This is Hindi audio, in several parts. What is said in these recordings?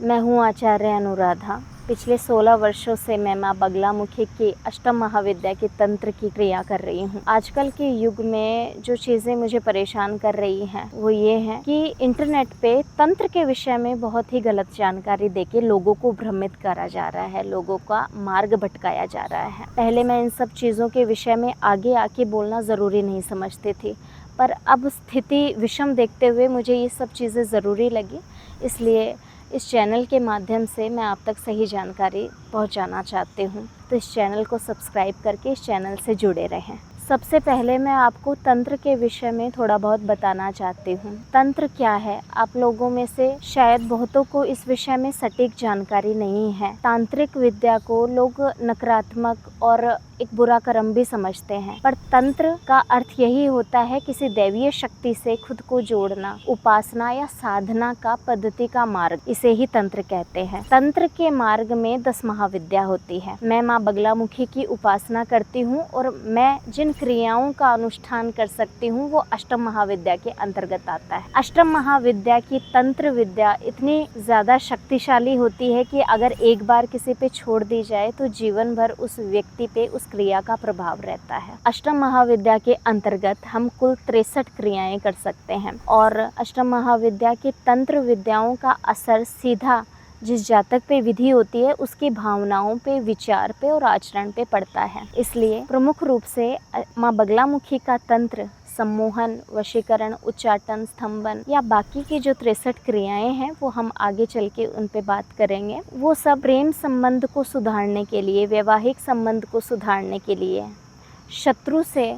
मैं हूँ आचार्य अनुराधा। पिछले 16 वर्षों से मैं माँ बगलामुखी की अष्टम महाविद्या की तंत्र की क्रिया कर रही हूँ। आजकल के युग में जो चीज़ें मुझे परेशान कर रही हैं वो ये हैं कि इंटरनेट पे तंत्र के विषय में बहुत ही गलत जानकारी देके लोगों को भ्रमित करा जा रहा है, लोगों का मार्ग भटकाया जा रहा है। पहले मैं इन सब चीज़ों के विषय में आगे आके बोलना ज़रूरी नहीं समझती थी, पर अब स्थिति विषम देखते हुए मुझे ये सब चीज़ें ज़रूरी लगी। इसलिए इस चैनल के माध्यम से मैं आप तक सही जानकारी पहुंचाना चाहती हूं। तो इस चैनल को सब्सक्राइब करके इस चैनल से जुड़े रहें। सबसे पहले मैं आपको तंत्र के विषय में थोड़ा बहुत बताना चाहती हूँ। तंत्र क्या है? आप लोगों में से शायद बहुतों को इस विषय में सटीक जानकारी नहीं है। तांत्रिक विद्या को लोग नकारात्मक और एक बुरा कर्म भी समझते हैं, पर तंत्र का अर्थ यही होता है किसी दैवीय शक्ति से खुद को जोड़ना, उपासना या साधना का पद्धति का मार्ग, इसे ही तंत्र कहते हैं। तंत्र के मार्ग में 10 महाविद्या होती है। मैं माँ बगलामुखी की उपासना करती हूँ और मैं जिन क्रियाओं का अनुष्ठान कर सकती हूँ वो अष्टम महाविद्या के अंतर्गत आता है। अष्टम महाविद्या की तंत्र विद्या इतनी ज़्यादा शक्तिशाली होती है कि अगर एक बार किसी पे छोड़ दी जाए तो जीवन भर उस व्यक्ति पे उस क्रिया का प्रभाव रहता है। अष्टम महाविद्या के अंतर्गत हम कुल 63 क्रियाएं कर सकते हैं और अष्टम महाविद्या की तंत्र विद्याओं का असर सीधा जिस जातक पे विधि होती है उसकी भावनाओं पे, विचार पे और आचरण पे पड़ता है। इसलिए प्रमुख रूप से माँ बगलामुखी का तंत्र सम्मोहन, वशीकरण, उच्चाटन, स्तंभन या बाकी की जो 63 क्रियाएं हैं वो हम आगे चल के उन पे बात करेंगे। वो सब प्रेम संबंध को सुधारने के लिए, वैवाहिक संबंध को सुधारने के लिए, शत्रु से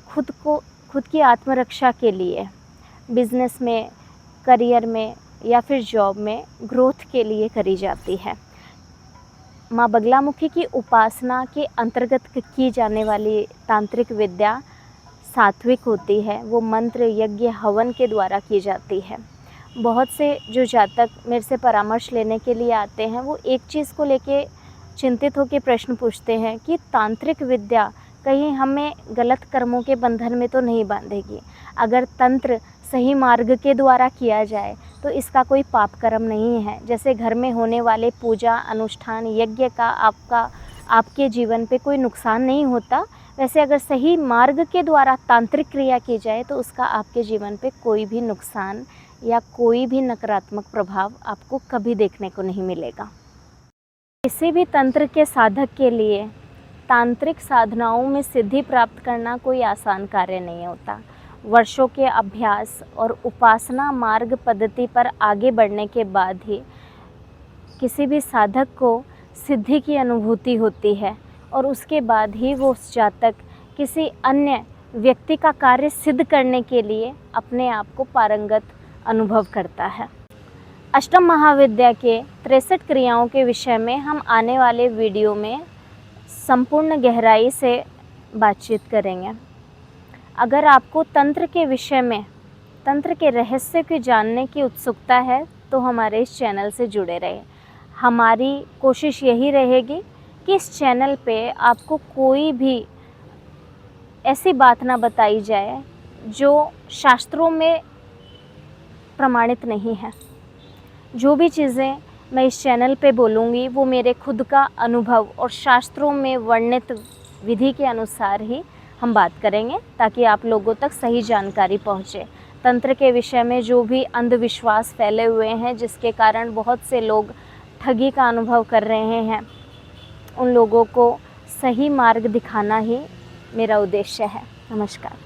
खुद की आत्मरक्षा के लिए, बिजनेस में, करियर में या फिर जॉब में ग्रोथ के लिए करी जाती है। माँ बगलामुखी की उपासना के अंतर्गत की जाने वाली तांत्रिक विद्या सात्विक होती है। वो मंत्र, यज्ञ, हवन के द्वारा की जाती है। बहुत से जो जातक मेरे से परामर्श लेने के लिए आते हैं वो एक चीज़ को लेके चिंतित होकर प्रश्न पूछते हैं कि तांत्रिक विद्या कहीं हमें गलत कर्मों के बंधन में तो नहीं बांधेगी। अगर तंत्र सही मार्ग के द्वारा किया जाए तो इसका कोई पाप कर्म नहीं है। जैसे घर में होने वाले पूजा, अनुष्ठान, यज्ञ का आपके जीवन पे कोई नुकसान नहीं होता, वैसे अगर सही मार्ग के द्वारा तांत्रिक क्रिया की जाए तो उसका आपके जीवन पे कोई भी नुकसान या कोई भी नकारात्मक प्रभाव आपको कभी देखने को नहीं मिलेगा। किसी भी तंत्र के साधक के लिए तांत्रिक साधनाओं में सिद्धि प्राप्त करना कोई आसान कार्य नहीं होता। वर्षों के अभ्यास और उपासना मार्ग पद्धति पर आगे बढ़ने के बाद ही किसी भी साधक को सिद्धि की अनुभूति होती है और उसके बाद ही वो उस जातक किसी अन्य व्यक्ति का कार्य सिद्ध करने के लिए अपने आप को पारंगत अनुभव करता है। अष्टम महाविद्या के 63 क्रियाओं के विषय में हम आने वाले वीडियो में संपूर्ण गहराई से बातचीत करेंगे। अगर आपको तंत्र के विषय में, तंत्र के रहस्य को जानने की उत्सुकता है तो हमारे इस चैनल से जुड़े रहें। हमारी कोशिश यही रहेगी कि इस चैनल पे आपको कोई भी ऐसी बात ना बताई जाए जो शास्त्रों में प्रमाणित नहीं है। जो भी चीज़ें मैं इस चैनल पे बोलूँगी वो मेरे खुद का अनुभव और शास्त्रों में वर्णित विधि के अनुसार ही हम बात करेंगे ताकि आप लोगों तक सही जानकारी पहुँचे। तंत्र के विषय में जो भी अंधविश्वास फैले हुए हैं जिसके कारण बहुत से लोग ठगी का अनुभव कर रहे हैं, उन लोगों को सही मार्ग दिखाना ही मेरा उद्देश्य है। नमस्कार।